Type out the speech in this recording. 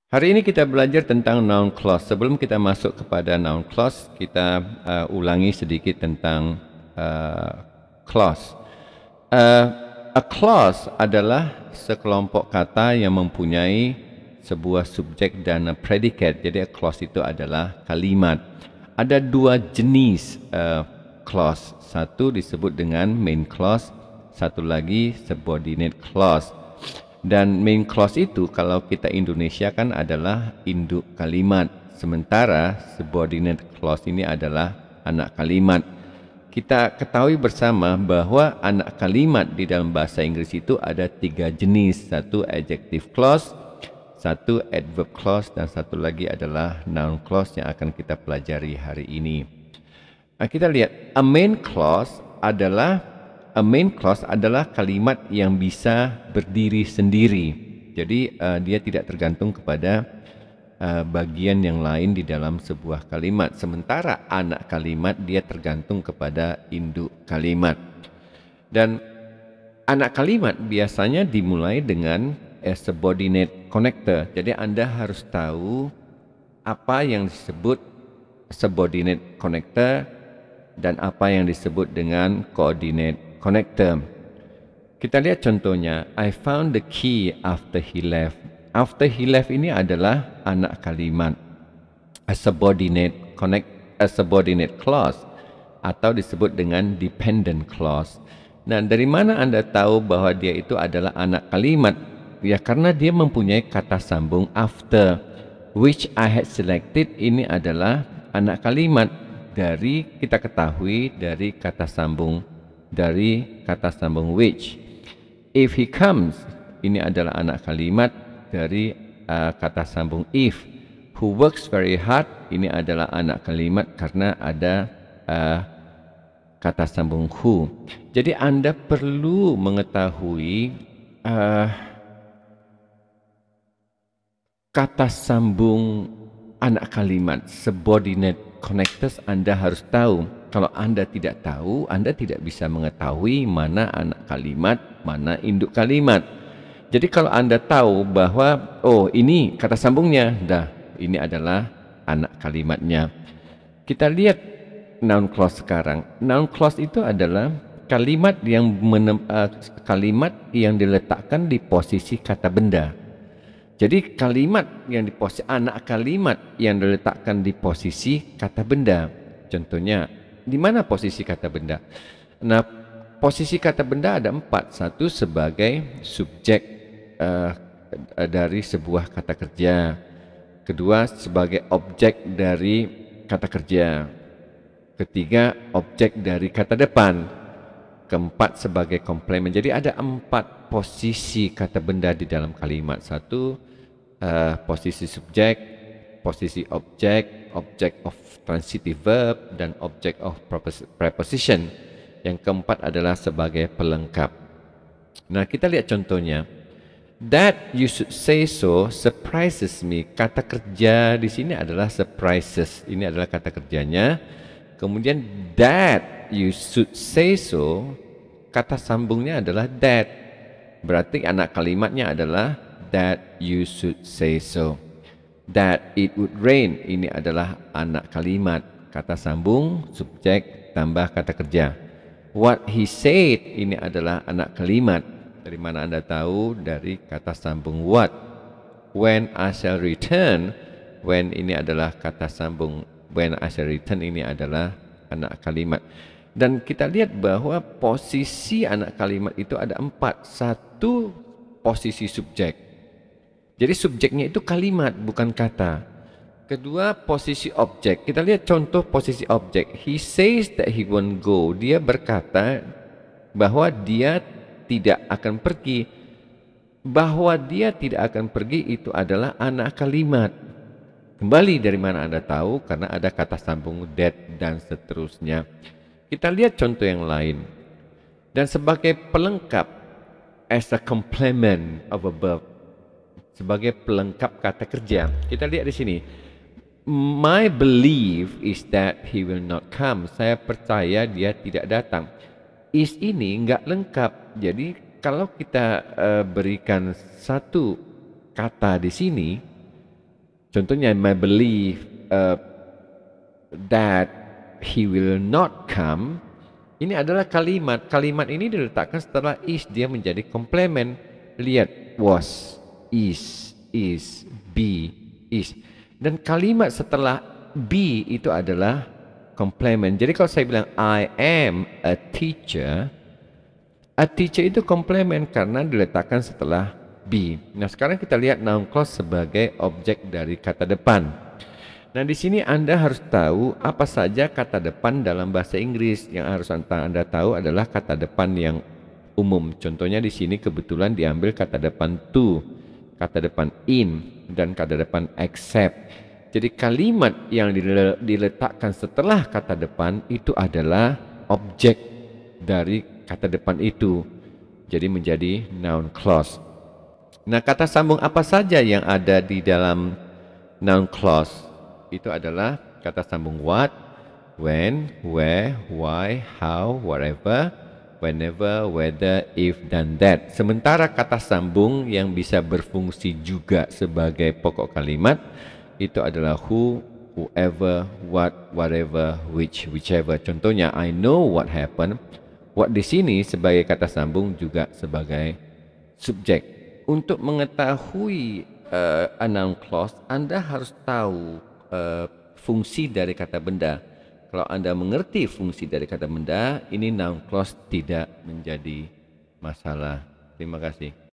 Hari ini kita belajar tentang noun clause. Sebelum kita masuk kepada noun clause, kita ulangi sedikit tentang clause. A clause adalah sekelompok kata yang mempunyai sebuah subjek dan predicate. Jadi a clause itu adalah kalimat. Ada dua jenis clause. Satu disebut dengan main clause, satu lagi subordinate clause. Dan main clause itu kalau kita Indonesia kan adalah induk kalimat. Sementara subordinate clause ini adalah anak kalimat. Kita ketahui bersama bahwa anak kalimat di dalam bahasa Inggris itu ada tiga jenis. Satu adjective clause, satu adverb clause, dan satu lagi adalah noun clause yang akan kita pelajari hari ini. Kita lihat, a main clause adalah kalimat yang bisa berdiri sendiri. Jadi dia tidak tergantung kepada bagian yang lain di dalam sebuah kalimat. Sementara anak kalimat dia tergantung kepada induk kalimat. Dan anak kalimat biasanya dimulai dengan a subordinate connector. Jadi Anda harus tahu apa yang disebut subordinate connector dan apa yang disebut dengan coordinate connector. Kita lihat contohnya, I found the key after he left. After he left ini adalah anak kalimat, a subordinate clause atau disebut dengan dependent clause. Nah, dari mana Anda tahu bahwa dia itu adalah anak kalimat? Ya, karena dia mempunyai kata sambung after, which I had selected. Ini adalah anak kalimat dari kita ketahui dari kata sambung which. If he comes, ini adalah anak kalimat dari kata sambung if. Who works very hard, ini adalah anak kalimat karena ada kata sambung who. Jadi Anda perlu mengetahui kata sambung anak kalimat, subordinate connectors. Anda harus tahu. Kalau Anda tidak tahu, Anda tidak bisa mengetahui mana anak kalimat, mana induk kalimat. Jadi kalau Anda tahu bahwa ini kata sambungnya, ini adalah anak kalimatnya. Kita lihat noun clause sekarang. Noun clause itu adalah kalimat yang diletakkan di posisi kata benda. Jadi anak kalimat yang diletakkan di posisi kata benda. Contohnya, di mana posisi kata benda? Nah, posisi kata benda ada 4. Satu sebagai subjek dari sebuah kata kerja. Kedua sebagai objek dari kata kerja. Ketiga objek dari kata depan. Keempat sebagai komplement. Jadi ada 4 posisi kata benda di dalam kalimat. Satu posisi subjek, posisi objek, object of transitive verb, dan object of preposition. Yang keempat adalah sebagai pelengkap. Nah, kita lihat contohnya. That you should say so surprises me. Kata kerja di sini adalah surprises. Ini adalah kata kerjanya. Kemudian that you should say so, kata sambungnya adalah that. Berarti anak kalimatnya adalah that you should say so. That it would rain, ini adalah anak kalimat. Kata sambung, subjek, tambah kata kerja. What he said, ini adalah anak kalimat. Dari mana Anda tahu? Dari kata sambung what. When I shall return, when ini adalah kata sambung. When I shall return ini adalah anak kalimat. Dan kita lihat bahwa posisi anak kalimat itu ada 4. Satu, posisi subjek. Jadi subjeknya itu kalimat, bukan kata. Kedua, posisi objek. Kita lihat contoh posisi objek. He says that he won't go. Dia berkata bahwa dia tidak akan pergi. Bahwa dia tidak akan pergi itu adalah anak kalimat. Kembali dari mana Anda tahu? Karena ada kata sambung that dan seterusnya. Kita lihat contoh yang lain. Dan sebagai pelengkap, as a complement of a verb, sebagai pelengkap kata kerja, kita lihat di sini. My belief is that he will not come. Saya percaya dia tidak datang. Is ini enggak lengkap. Jadi kalau kita berikan satu kata di sini, Contohnya, my belief that he will not come. Ini adalah kalimat. Kalimat ini diletakkan setelah is, dia menjadi komplement. Lihat, was, is, be, is. Dan kalimat setelah be itu adalah komplement. Jadi kalau saya bilang I am a teacher itu komplement karena diletakkan setelah be. Nah, sekarang kita lihat noun clause sebagai objek dari kata depan. Nah, di sini Anda harus tahu apa saja kata depan dalam bahasa Inggris. Yang harus Anda tahu adalah kata depan yang umum. Contohnya di sini kebetulan diambil kata depan to, kata depan in, dan kata depan except. Jadi kalimat yang diletakkan setelah kata depan itu adalah objek dari kata depan itu. Jadi menjadi noun clause. Nah, kata sambung apa saja yang ada di dalam noun clause? Itu adalah kata sambung what, when, where, why, how, whatever, whenever, whether, if, dan that. Sementara kata sambung yang bisa berfungsi juga sebagai pokok kalimat itu adalah who, whoever, what, whatever, which, whichever. Contohnya, I know what happened. What di sini sebagai kata sambung juga sebagai subjek. Untuk mengetahui a noun clause, Anda harus tahu fungsi dari kata benda. Kalau Anda mengerti fungsi dari kata benda, ini noun clause tidak menjadi masalah. Terima kasih.